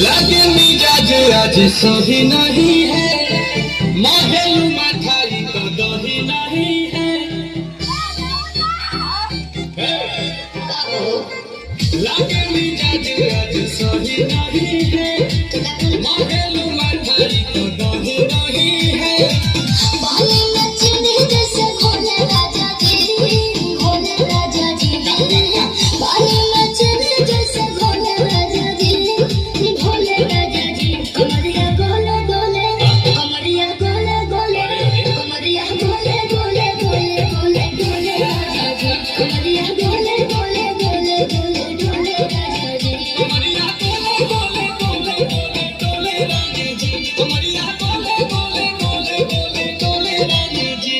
लगे मिजाज आज सही नहीं है, महलू मठाई तो दही नहीं है। लगे मिजाज आज सही नहीं है, महलू मठाई तो दही नहीं है। बाली नचने जैसे भोले राजा जी, भोले राजा जी। बाली नचने जैसे भोले राजा जी, भोले राजा जी। कमरिया गोले गोले, कमरिया गोले गोले, कमरिया गोले गोले गोले गोले गोले राजा जी। कमरिया गोले गोले गोले गोले गोले राजा जी। कमरिया गोले गोले गोले गोले गोले रानी जी, कमरिया गोले गोले गोले गोले गोले रानी जी।